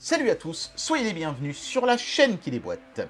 Salut à tous, soyez les bienvenus sur la chaîne qui déboîte.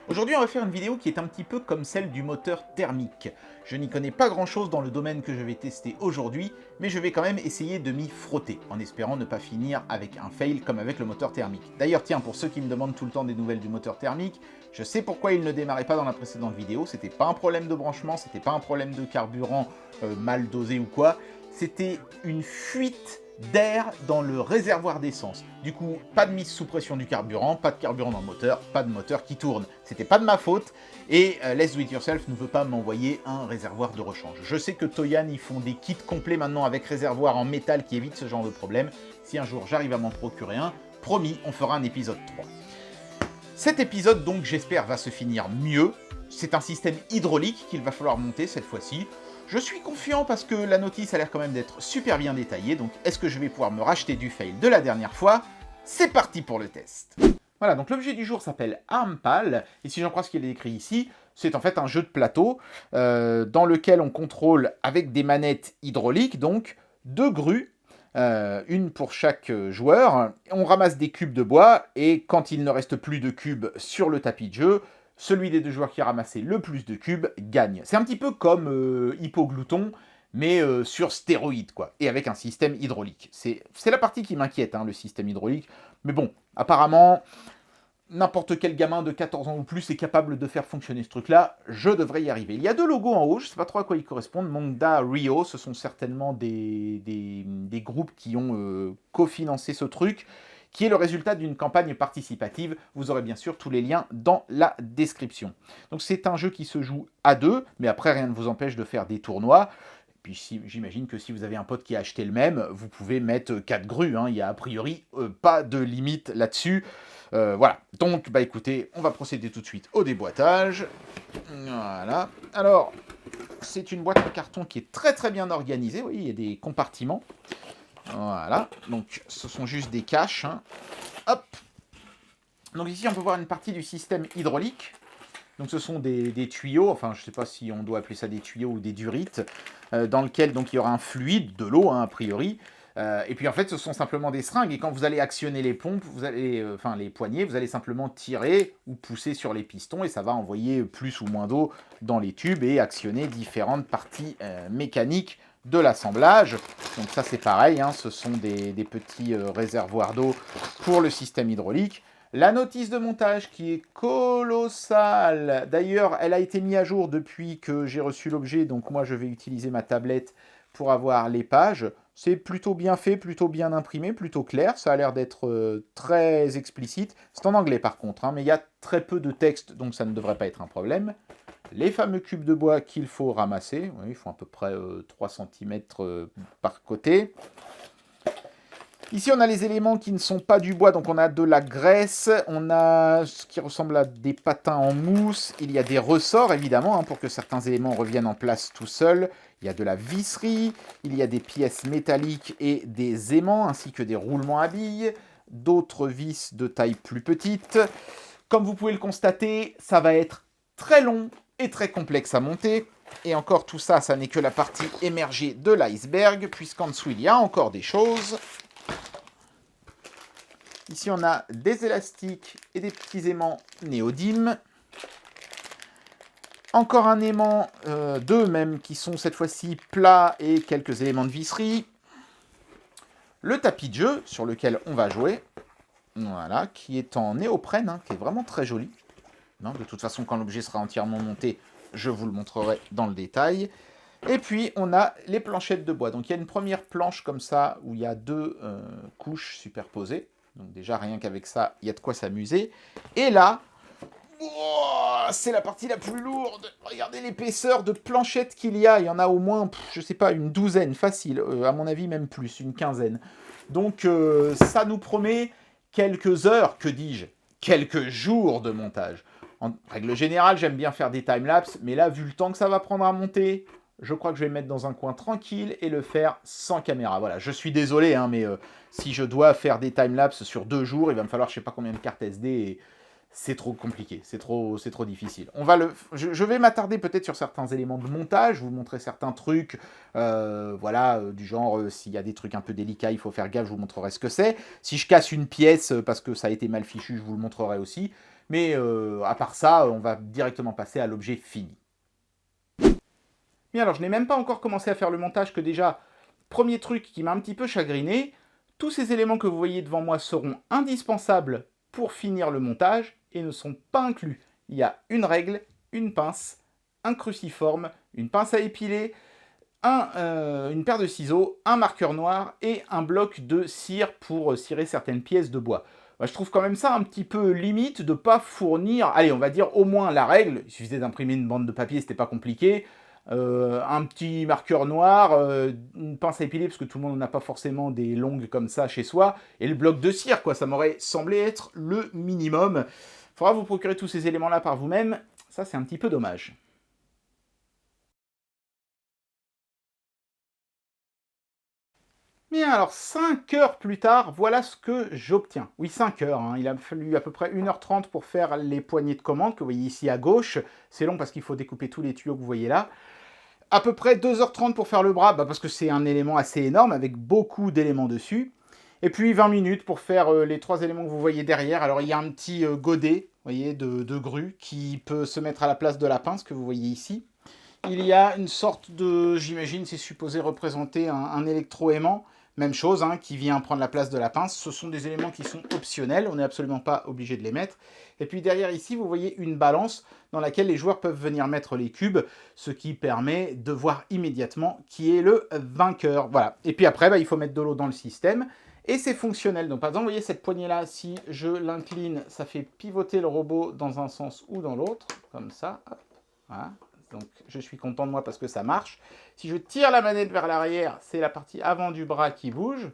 Aujourd'hui on va faire une vidéo qui est un petit peu comme celle du moteur thermique. Je n'y connais pas grand chose dans le domaine que je vais tester aujourd'hui, mais je vais quand même essayer de m'y frotter, en espérant ne pas finir avec un fail comme avec le moteur thermique. D'ailleurs tiens, pour ceux qui me demandent tout le temps des nouvelles du moteur thermique, je sais pourquoi il ne démarrait pas dans la précédente vidéo, c'était pas un problème de branchement, c'était pas un problème de carburant mal dosé ou quoi, c'était une fuite d'air dans le réservoir d'essence. Du coup, pas de mise sous pression du carburant, pas de carburant dans le moteur, pas de moteur qui tourne. C'était pas de ma faute, et Let's Do It Yourself ne veut pas m'envoyer un réservoir de rechange. Je sais que Toyan, ils font des kits complets maintenant avec réservoir en métal qui évitent ce genre de problème. Si un jour j'arrive à m'en procurer un, promis, on fera un épisode 3. Cet épisode, donc, j'espère, va se finir mieux. C'est un système hydraulique qu'il va falloir monter cette fois-ci. Je suis confiant parce que la notice a l'air quand même d'être super bien détaillée, donc est-ce que je vais pouvoir me racheter du fail de la dernière fois? C'est parti pour le test. Voilà, donc l'objet du jour s'appelle Armpal, et si j'en crois ce qu'il est écrit ici, c'est en fait un jeu de plateau dans lequel on contrôle avec des manettes hydrauliques, donc deux grues, une pour chaque joueur. On ramasse des cubes de bois, et quand il ne reste plus de cubes sur le tapis de jeu, celui des deux joueurs qui a ramassé le plus de cubes gagne. C'est un petit peu comme Hippoglouton, mais sur stéroïdes, quoi, et avec un système hydraulique. C'est la partie qui m'inquiète, hein, le système hydraulique. Mais bon, apparemment, n'importe quel gamin de 14 ans ou plus est capable de faire fonctionner ce truc-là. Je devrais y arriver. Il y a deux logos en haut, je ne sais pas trop à quoi ils correspondent. Mongda, Rio, ce sont certainement des groupes qui ont cofinancé ce truc, qui est le résultat d'une campagne participative. Vous aurez bien sûr tous les liens dans la description. Donc c'est un jeu qui se joue à deux, mais après rien ne vous empêche de faire des tournois. Et puis j'imagine que si vous avez un pote qui a acheté le même, vous pouvez mettre 4 grues, hein. Il n'y a a priori pas de limite là-dessus. Voilà, donc bah écoutez, on va procéder tout de suite au déboîtage. Voilà, alors c'est une boîte en carton qui est très très bien organisée, vous voyez, il y a des compartiments. Voilà, donc ce sont juste des caches, hein. Hop. Donc ici on peut voir une partie du système hydraulique. Donc ce sont des tuyaux, enfin je ne sais pas si on doit appeler ça des tuyaux ou des durites, dans lequel donc il y aura un fluide, de l'eau, hein, a priori. Et puis en fait ce sont simplement des seringues, et quand vous allez actionner les pompes, les poignées, vous allez simplement tirer ou pousser sur les pistons, et ça va envoyer plus ou moins d'eau dans les tubes et actionner différentes parties mécaniques de l'assemblage. Donc ça c'est pareil, hein, ce sont des petits réservoirs d'eau pour le système hydraulique. La notice de montage qui est colossale. D'ailleurs, elle a été mise à jour depuis que j'ai reçu l'objet, donc moi je vais utiliser ma tablette pour avoir les pages. C'est plutôt bien fait, plutôt bien imprimé, plutôt clair. Ça a l'air d'être très explicite. C'est en anglais par contre, hein, mais il y a très peu de texte, donc ça ne devrait pas être un problème. Les fameux cubes de bois qu'il faut ramasser. Oui, ils font à peu près 3 cm par côté. Ici, on a les éléments qui ne sont pas du bois, donc on a de la graisse, on a ce qui ressemble à des patins en mousse, il y a des ressorts, évidemment, hein, pour que certains éléments reviennent en place tout seuls. Il y a de la visserie, il y a des pièces métalliques et des aimants, ainsi que des roulements à billes, d'autres vis de taille plus petite. Comme vous pouvez le constater, ça va être très long et très complexe à monter. Et encore tout ça, ça n'est que la partie émergée de l'iceberg, puisqu'en dessous, il y a encore des choses. Ici, on a des élastiques et des petits aimants néodymes. Encore un aimant, deux même, qui sont cette fois-ci plats, et quelques éléments de visserie. Le tapis de jeu sur lequel on va jouer, voilà, qui est en néoprène, hein, qui est vraiment très joli. Non, de toute façon, quand l'objet sera entièrement monté, je vous le montrerai dans le détail. Et puis, on a les planchettes de bois. Donc, il y a une première planche comme ça, où il y a deux couches superposées. Donc déjà, rien qu'avec ça, il y a de quoi s'amuser. Et là, oh, c'est la partie la plus lourde. Regardez l'épaisseur de planchettes qu'il y a. Il y en a au moins, je sais pas, une douzaine, facile. À mon avis, même plus, une quinzaine. Donc ça nous promet quelques heures, que dis-je, quelques jours de montage. En règle générale, j'aime bien faire des timelapses, mais là, vu le temps que ça va prendre à monter, je crois que je vais me mettre dans un coin tranquille et le faire sans caméra. Voilà, je suis désolé, hein, mais si je dois faire des timelapses sur 2 jours, il va me falloir je sais pas combien de cartes SD. c'est trop compliqué, c'est trop difficile. Je vais m'attarder peut-être sur certains éléments de montage, vous montrer certains trucs, voilà, du genre, s'il y a des trucs un peu délicats, il faut faire gaffe, je vous montrerai ce que c'est. Si je casse une pièce parce que ça a été mal fichu, je vous le montrerai aussi. Mais à part ça, on va directement passer à l'objet fini. Bien, alors je n'ai même pas encore commencé à faire le montage que déjà, premier truc qui m'a un petit peu chagriné, tous ces éléments que vous voyez devant moi seront indispensables pour finir le montage et ne sont pas inclus. Il y a une règle, une pince, un cruciforme, une pince à épiler, une paire de ciseaux, un marqueur noir et un bloc de cire pour cirer certaines pièces de bois. Je trouve quand même ça un petit peu limite de ne pas fournir, allez, on va dire au moins la règle, il suffisait d'imprimer une bande de papier, c'était pas compliqué, un petit marqueur noir, une pince à épiler, parce que tout le monde n'a pas forcément des longues comme ça chez soi, et le bloc de cire, quoi, ça m'aurait semblé être le minimum. Il faudra vous procurer tous ces éléments-là par vous-même, ça c'est un petit peu dommage. Bien, alors 5 heures plus tard, voilà ce que j'obtiens. Oui, 5 heures, hein. Il a fallu à peu près 1h30 pour faire les poignées de commande que vous voyez ici à gauche. C'est long parce qu'il faut découper tous les tuyaux que vous voyez là. À peu près 2h30 pour faire le bras, parce que c'est un élément assez énorme avec beaucoup d'éléments dessus. Et puis 20 minutes pour faire les 3 éléments que vous voyez derrière. Alors il y a un petit godet, vous voyez, de grue qui peut se mettre à la place de la pince que vous voyez ici. Il y a une sorte de, j'imagine, c'est supposé représenter un électroaimant. Même chose, hein, qui vient prendre la place de la pince. Ce sont des éléments qui sont optionnels, on n'est absolument pas obligé de les mettre. Et puis derrière ici, vous voyez une balance dans laquelle les joueurs peuvent venir mettre les cubes, ce qui permet de voir immédiatement qui est le vainqueur. Voilà. Et puis après, il faut mettre de l'eau dans le système. Et c'est fonctionnel. Donc par exemple, vous voyez cette poignée-là, si je l'incline, ça fait pivoter le robot dans un sens ou dans l'autre, comme ça. Hop. Voilà. Donc je suis content de moi parce que ça marche. Si je tire la manette vers l'arrière, c'est la partie avant du bras qui bouge.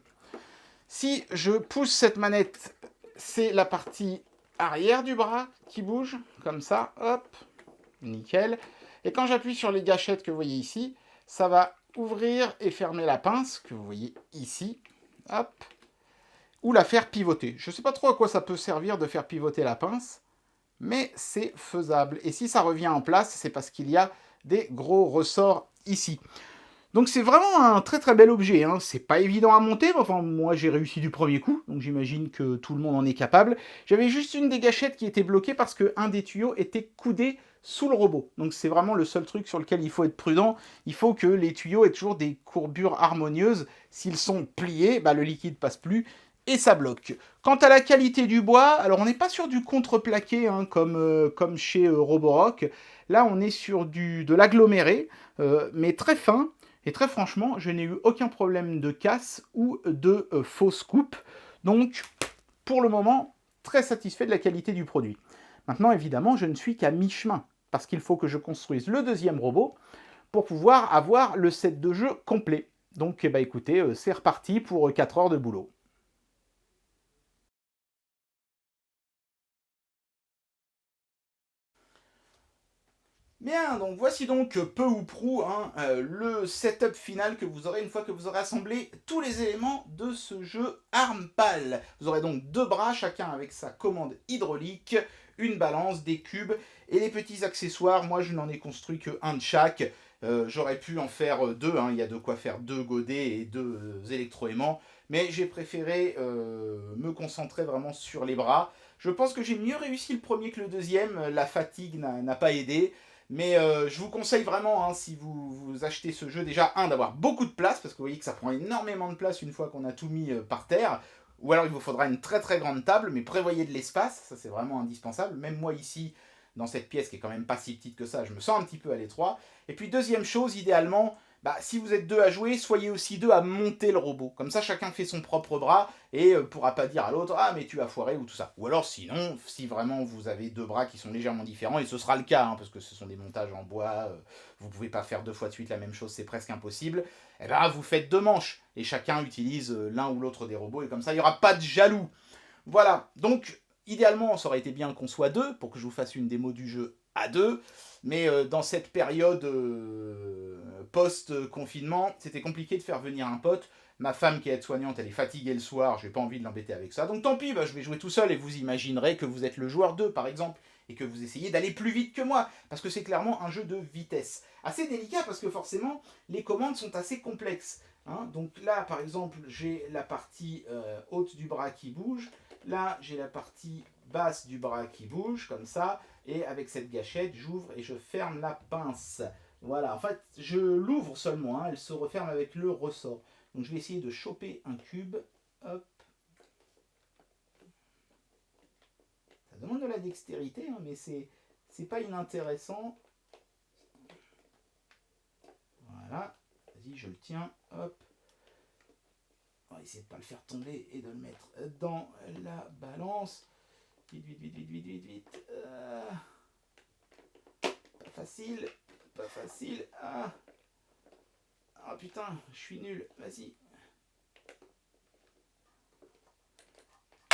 Si je pousse cette manette, c'est la partie arrière du bras qui bouge, comme ça, hop, nickel. Et quand j'appuie sur les gâchettes que vous voyez ici, ça va ouvrir et fermer la pince, que vous voyez ici, hop, ou la faire pivoter. Je ne sais pas trop à quoi ça peut servir de faire pivoter la pince, mais c'est faisable. Et si ça revient en place, c'est parce qu'il y a des gros ressorts ici. Donc c'est vraiment un très très bel objet, hein. C'est pas évident à monter, mais enfin moi j'ai réussi du premier coup, donc j'imagine que tout le monde en est capable. J'avais juste une des gâchettes qui était bloquée parce qu'un des tuyaux était coudé sous le robot. Donc c'est vraiment le seul truc sur lequel il faut être prudent. Il faut que les tuyaux aient toujours des courbures harmonieuses. S'ils sont pliés, le liquide passe plus et ça bloque. Quant à la qualité du bois, alors on n'est pas sur du contreplaqué hein, comme chez Roborock. Là on est sur de l'aggloméré, mais très fin. Et très franchement, je n'ai eu aucun problème de casse ou de fausse coupe. Donc, pour le moment, très satisfait de la qualité du produit. Maintenant, évidemment, je ne suis qu'à mi-chemin, parce qu'il faut que je construise le deuxième robot pour pouvoir avoir le set de jeu complet. Donc, écoutez, c'est reparti pour 4 heures de boulot. Bien, donc voici donc peu ou prou hein, le setup final que vous aurez une fois que vous aurez assemblé tous les éléments de ce jeu Armpal. Vous aurez donc 2 bras, chacun avec sa commande hydraulique, une balance, des cubes et les petits accessoires. Moi, je n'en ai construit que un de chaque. J'aurais pu en faire 2, hein, il y a de quoi faire 2 godets et 2 électroaimants, mais j'ai préféré me concentrer vraiment sur les bras. Je pense que j'ai mieux réussi le premier que le deuxième, la fatigue n'a pas aidé. Mais je vous conseille vraiment, hein, si vous achetez ce jeu, déjà, d'avoir beaucoup de place, parce que vous voyez que ça prend énormément de place une fois qu'on a tout mis par terre. Ou alors il vous faudra une très très grande table, mais prévoyez de l'espace, ça c'est vraiment indispensable. Même moi ici, dans cette pièce qui est quand même pas si petite que ça, je me sens un petit peu à l'étroit. Et puis deuxième chose, idéalement, si vous êtes 2 à jouer, soyez aussi 2 à monter le robot. Comme ça, chacun fait son propre bras et pourra pas dire à l'autre « Ah, mais tu as foiré » ou tout ça. Ou alors sinon, si vraiment vous avez 2 bras qui sont légèrement différents, et ce sera le cas, hein, parce que ce sont des montages en bois, vous pouvez pas faire 2 fois de suite la même chose, c'est presque impossible, et vous faites 2 manches, et chacun utilise l'un ou l'autre des robots, et comme ça, il n'y aura pas de jaloux. Voilà, donc idéalement, ça aurait été bien qu'on soit 2, pour que je vous fasse une démo du jeu à 2, mais dans cette période post-confinement, c'était compliqué de faire venir un pote. Ma femme qui est aide-soignante, elle est fatiguée le soir, j'ai pas envie de l'embêter avec ça. Donc tant pis, je vais jouer tout seul et vous imaginerez que vous êtes le joueur 2 par exemple, et que vous essayez d'aller plus vite que moi, parce que c'est clairement un jeu de vitesse. Assez délicat parce que forcément, les commandes sont assez complexes. Hein. Donc là, par exemple, j'ai la partie haute du bras qui bouge, là j'ai la partie basse du bras qui bouge, comme ça, et avec cette gâchette, j'ouvre et je ferme la pince. Voilà, en fait, je l'ouvre seulement, hein, elle se referme avec le ressort. Donc je vais essayer de choper un cube. Hop. Ça demande de la dextérité, hein, mais c'est pas inintéressant. Voilà. Vas-y, je le tiens. Hop. On va essayer de ne pas le faire tomber et de le mettre dans la balance. Vite, vite, vite, vite, vite, vite, vite. Pas facile. Pas facile. Ah. Oh putain, je suis nul. Vas-y.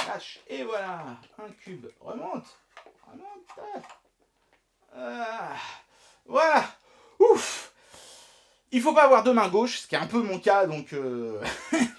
Lâche. Et voilà. Un cube. Remonte. Remonte. Voilà. Ouf. Il faut pas avoir deux mains gauches, ce qui est un peu mon cas, donc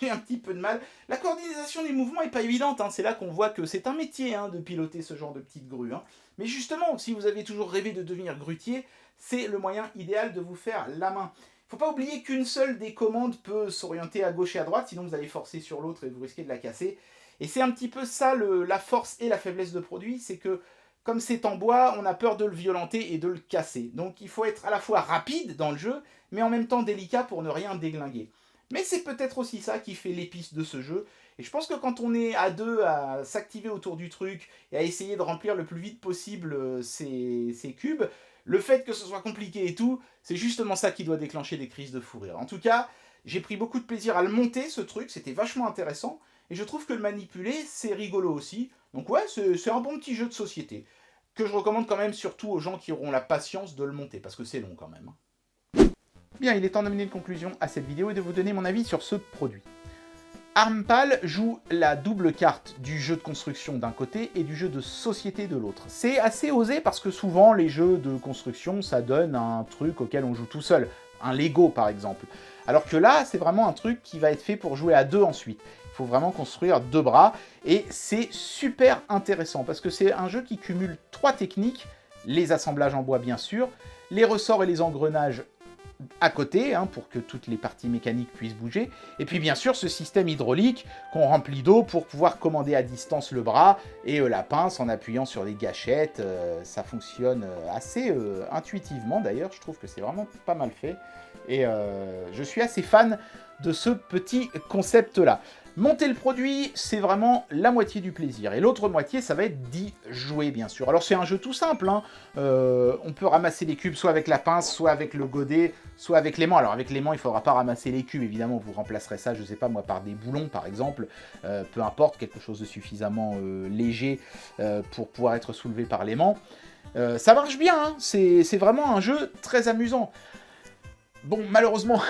j'ai un petit peu de mal. La coordination des mouvements est pas évidente, hein. C'est là qu'on voit que c'est un métier hein, de piloter ce genre de petite grue. Hein. Mais justement, si vous avez toujours rêvé de devenir grutier, c'est le moyen idéal de vous faire la main. Il ne faut pas oublier qu'une seule des commandes peut s'orienter à gauche et à droite, sinon vous allez forcer sur l'autre et vous risquez de la casser. Et c'est un petit peu ça la force et la faiblesse de produit, c'est que comme c'est en bois, on a peur de le violenter et de le casser. Donc il faut être à la fois rapide dans le jeu, mais en même temps délicat pour ne rien déglinguer. Mais c'est peut-être aussi ça qui fait l'épice de ce jeu. Et je pense que quand on est à deux à s'activer autour du truc et à essayer de remplir le plus vite possible ces cubes, le fait que ce soit compliqué et tout, c'est justement ça qui doit déclencher des crises de fou rire. En tout cas, j'ai pris beaucoup de plaisir à le monter, ce truc, c'était vachement intéressant. Et je trouve que le manipuler, c'est rigolo aussi. Donc ouais, c'est un bon petit jeu de société. Que je recommande quand même surtout aux gens qui auront la patience de le monter, parce que c'est long quand même. Bien, il est temps d'amener une conclusion à cette vidéo et de vous donner mon avis sur ce produit. Armpal joue la double carte du jeu de construction d'un côté et du jeu de société de l'autre. C'est assez osé parce que souvent les jeux de construction ça donne un truc auquel on joue tout seul, un Lego par exemple. Alors que là c'est vraiment un truc qui va être fait pour jouer à deux ensuite. Il faut vraiment construire deux bras et c'est super intéressant parce que c'est un jeu qui cumule trois techniques, les assemblages en bois bien sûr, les ressorts et les engrenages à côté, hein, pour que toutes les parties mécaniques puissent bouger. Et puis bien sûr, ce système hydraulique qu'on remplit d'eau pour pouvoir commander à distance le bras et la pince en appuyant sur les gâchettes. Ça fonctionne assez intuitivement d'ailleurs. Je trouve que c'est vraiment pas mal fait. Et je suis assez fan de ce petit concept-là. Monter le produit, c'est vraiment la moitié du plaisir. Et l'autre moitié, ça va être d'y jouer, bien sûr. Alors, c'est un jeu tout simple. Hein. On peut ramasser les cubes soit avec la pince, soit avec le godet, soit avec l'aimant. Alors, avec l'aimant, il ne faudra pas ramasser les cubes. Évidemment, vous remplacerez ça, je ne sais pas moi, par des boulons, par exemple. Peu importe, quelque chose de suffisamment léger pour pouvoir être soulevé par l'aimant. Ça marche bien. Hein. C'est vraiment un jeu très amusant. Bon, malheureusement,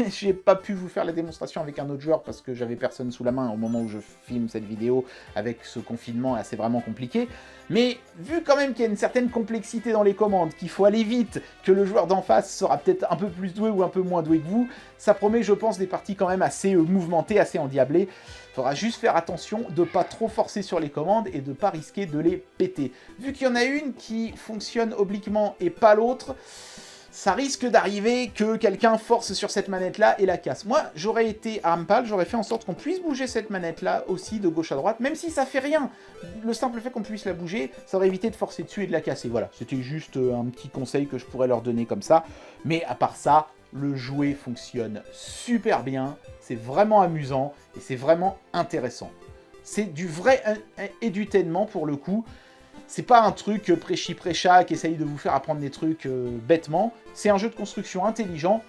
j'ai pas pu vous faire la démonstration avec un autre joueur parce que j'avais personne sous la main au moment où je filme cette vidéo avec ce confinement, c'est vraiment compliqué. Mais vu quand même qu'il y a une certaine complexité dans les commandes, qu'il faut aller vite, que le joueur d'en face sera peut-être un peu plus doué ou un peu moins doué que vous, ça promet, je pense, des parties quand même assez mouvementées, assez endiablées. Il faudra juste faire attention de pas trop forcer sur les commandes et de pas risquer de les péter. Vu qu'il y en a une qui fonctionne obliquement et pas l'autre, ça risque d'arriver que quelqu'un force sur cette manette-là et la casse. Moi, j'aurais été Armpal, j'aurais fait en sorte qu'on puisse bouger cette manette-là aussi de gauche à droite, même si ça fait rien. Le simple fait qu'on puisse la bouger, ça aurait évité de forcer dessus et de la casser. Voilà, c'était juste un petit conseil que je pourrais leur donner comme ça. Mais à part ça, le jouet fonctionne super bien, c'est vraiment amusant et c'est vraiment intéressant. C'est du vrai edutainement pour le coup. C'est pas un truc prêchi-prêcha qui essaye de vous faire apprendre des trucs bêtement. C'est un jeu de construction intelligent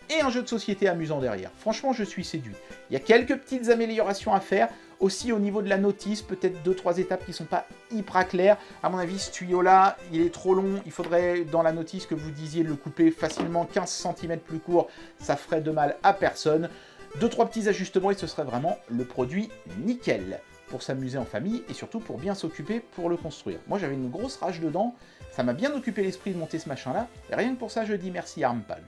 et un jeu de société amusant derrière. Franchement, je suis séduit. Il y a quelques petites améliorations à faire. Aussi au niveau de la notice, peut-être 2-3 étapes qui sont pas hyper claires. À mon avis, ce tuyau-là, il est trop long. Il faudrait, dans la notice que vous disiez, le couper facilement 15 cm plus court. Ça ferait de mal à personne. 2-3 petits ajustements et ce serait vraiment le produit nickel. Pour s'amuser en famille et surtout pour bien s'occuper pour le construire. Moi j'avais une grosse rage dedans, ça m'a bien occupé l'esprit de monter ce machin là, et rien que pour ça je dis merci à Armpal.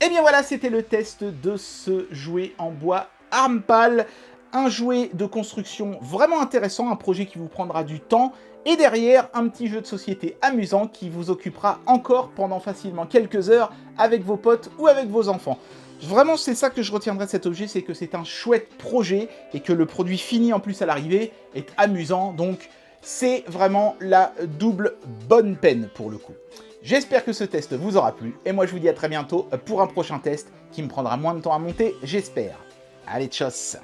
Et bien voilà, c'était le test de ce jouet en bois Armpal. Un jouet de construction vraiment intéressant, un projet qui vous prendra du temps. Et derrière, un petit jeu de société amusant qui vous occupera encore pendant facilement quelques heures avec vos potes ou avec vos enfants. Vraiment, c'est ça que je retiendrai de cet objet, c'est que c'est un chouette projet et que le produit fini en plus à l'arrivée est amusant. Donc, c'est vraiment la double bonne peine pour le coup. J'espère que ce test vous aura plu et moi je vous dis à très bientôt pour un prochain test qui me prendra moins de temps à monter, j'espère. Allez, tchuss!